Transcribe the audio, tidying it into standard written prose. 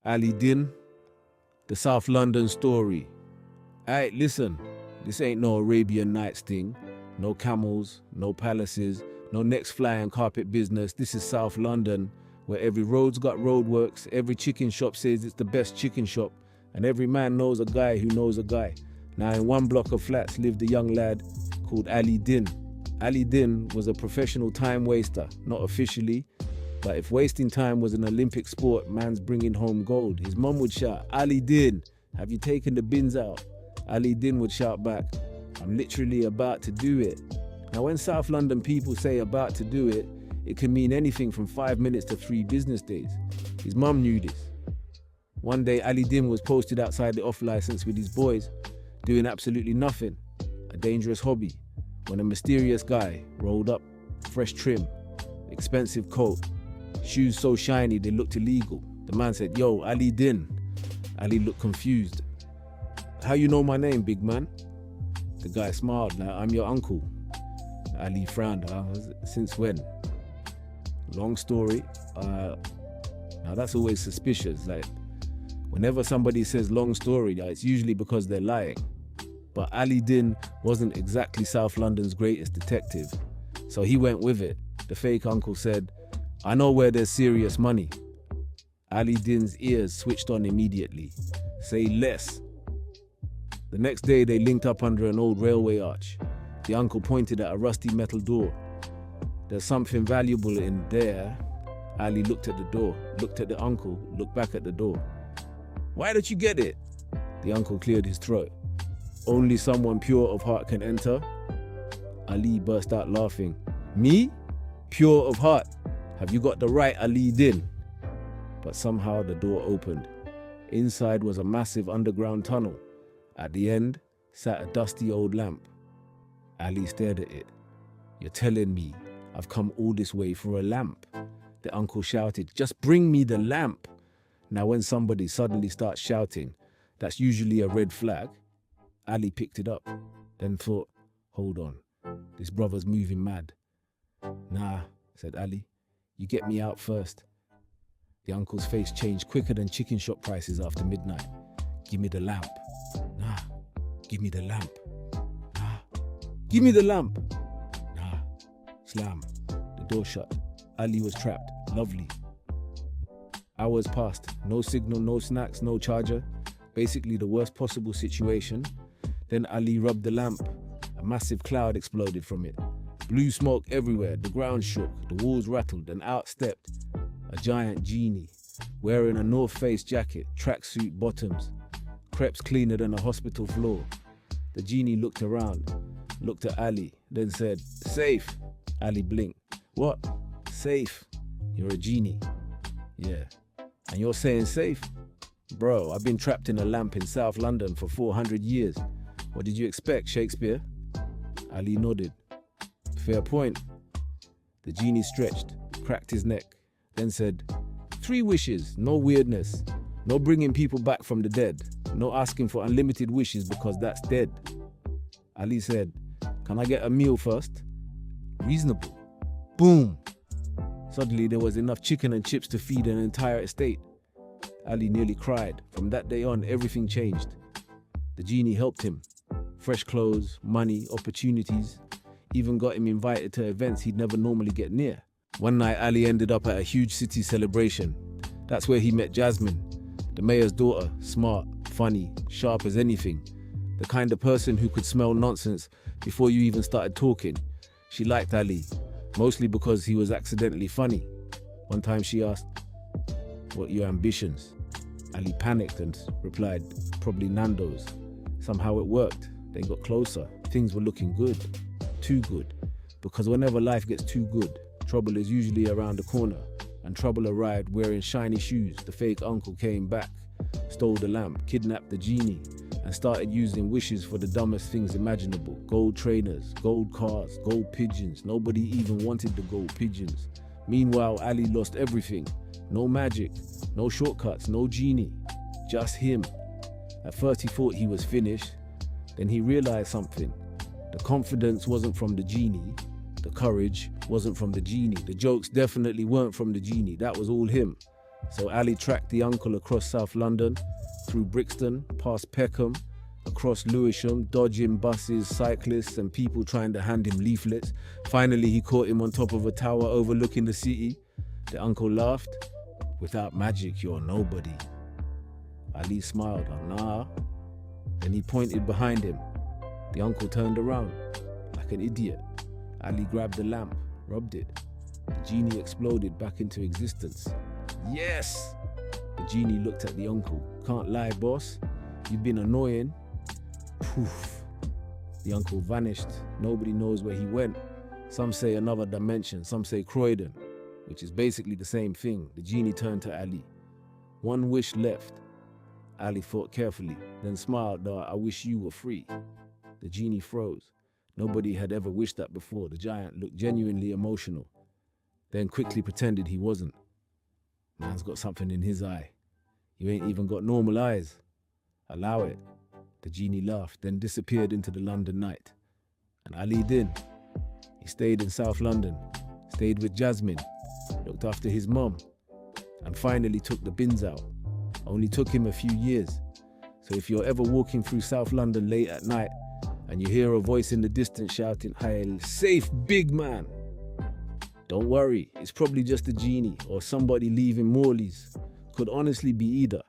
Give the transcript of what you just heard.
Aladdin, the South London story. Aight, listen, this ain't no Arabian Nights thing. No camels, no palaces, no next flying carpet business. This is South London, where every road's got roadworks, every chicken shop says it's the best chicken shop, and every man knows a guy who knows a guy. Now in one block of flats lived a young lad called Aladdin. Aladdin was a professional time waster, not officially, but if wasting time was an Olympic sport, man's bringing home gold. His mum would shout, "Aladdin, have you taken the bins out?" Aladdin would shout back, "I'm literally about to do it." Now when South London people say about to do it, it can mean anything from 5 minutes to 3 business days. His mum knew this. One day Aladdin was posted outside the off license with his boys, doing absolutely nothing, a dangerous hobby, when a mysterious guy rolled up, fresh trim, expensive coat, shoes so shiny they looked illegal. The man said, "Yo, Aladdin." Ali looked confused. "How you know my name, big man?" The guy smiled. "Now, I'm your uncle." Ali frowned. "Since when?" Long story. Now that's always suspicious. Like, whenever somebody says long story, it's usually because they're lying. But Aladdin wasn't exactly South London's greatest detective, so he went with it. The fake uncle said, "I know where there's serious money." Aladdin's ears switched on immediately. "Say less." The next day they linked up under an old railway arch. The uncle pointed at a rusty metal door. "There's something valuable in there." Ali looked at the door, looked at the uncle, looked back at the door. "Why don't you get it?" The uncle cleared his throat. "Only someone pure of heart can enter." Ali burst out laughing. "Me? Pure of heart? Have you got the right Aladdin?" But somehow the door opened. Inside was a massive underground tunnel. At the end sat a dusty old lamp. Ali stared at it. "You're telling me I've come all this way for a lamp?" The uncle shouted, "Just bring me the lamp." Now when somebody suddenly starts shouting, that's usually a red flag. Ali picked it up, then thought, "Hold on, this brother's moving mad." "Nah," said Ali, "you get me out first." The uncle's face changed quicker than chicken shop prices after midnight. "Give me the lamp." "Nah." "Give me the lamp." "Nah." "Give me the lamp." "Nah." Slam. The door shut. Ali was trapped. Lovely. Hours passed. No signal, no snacks, no charger. Basically the worst possible situation. Then Ali rubbed the lamp. A massive cloud exploded from it. Blue smoke everywhere. The ground shook. The walls rattled, and out stepped a giant genie, wearing a North Face jacket, tracksuit bottoms, crepes cleaner than a hospital floor. The genie looked around, looked at Ali, then said, "Safe." Ali blinked. "What?" "Safe. You're a genie." "Yeah. And you're saying safe?" "Bro, I've been trapped in a lamp in South London for 400 years. What did you expect, Shakespeare?" Ali nodded. "Fair point." The genie stretched, cracked his neck, then said, 3 wishes, no weirdness. No bringing people back from the dead. No asking for unlimited wishes because that's dead." Ali said, "Can I get a meal first?" "Reasonable." Boom! Suddenly there was enough chicken and chips to feed an entire estate. Ali nearly cried. From that day on, everything changed. The genie helped him. Fresh clothes, money, opportunities. Even got him invited to events he'd never normally get near. One night, Ali ended up at a huge city celebration. That's where he met Jasmine, the mayor's daughter, smart, funny, sharp as anything. The kind of person who could smell nonsense before you even started talking. She liked Ali, mostly because he was accidentally funny. One time she asked, "What are your ambitions?" Ali panicked and replied, "Probably Nando's." Somehow it worked. They got closer. Things were looking good. Too good. Because whenever life gets too good, trouble is usually around the corner. And trouble arrived wearing shiny shoes. The fake uncle came back, stole the lamp, kidnapped the genie, and started using wishes for the dumbest things imaginable. Gold trainers, gold cars, gold pigeons. Nobody even wanted the gold pigeons. Meanwhile, Ali lost everything. No magic, no shortcuts, no genie. Just him. At first he thought he was finished. Then he realized something. The confidence wasn't from the genie. The courage wasn't from the genie. The jokes definitely weren't from the genie. That was all him. So Ali tracked the uncle across South London, through Brixton, past Peckham, across Lewisham, dodging buses, cyclists, and people trying to hand him leaflets. Finally, he caught him on top of a tower overlooking the city. The uncle laughed. "Without magic, you're nobody." Ali smiled. "Nah." Then he pointed behind him. The uncle turned around, like an idiot. Ali grabbed the lamp, rubbed it. The genie exploded back into existence. "Yes!" The genie looked at the uncle. "Can't lie, boss. You've been annoying." Poof. The uncle vanished. Nobody knows where he went. Some say another dimension, some say Croydon, which is basically the same thing. The genie turned to Ali. "One wish left." Ali thought carefully, then smiled. "I wish you were free." The genie froze. Nobody had ever wished that before. The giant looked genuinely emotional, then quickly pretended he wasn't. "Man's got something in his eye. You ain't even got normal eyes. Allow it." The genie laughed, then disappeared into the London night. And Ali did. He stayed in South London, stayed with Jasmine, looked after his mum, and finally took the bins out. Only took him a few years. So if you're ever walking through South London late at night and you hear a voice in the distance shouting, "Hail, safe big man," don't worry, it's probably just a genie or somebody leaving Morley's. Could honestly be either.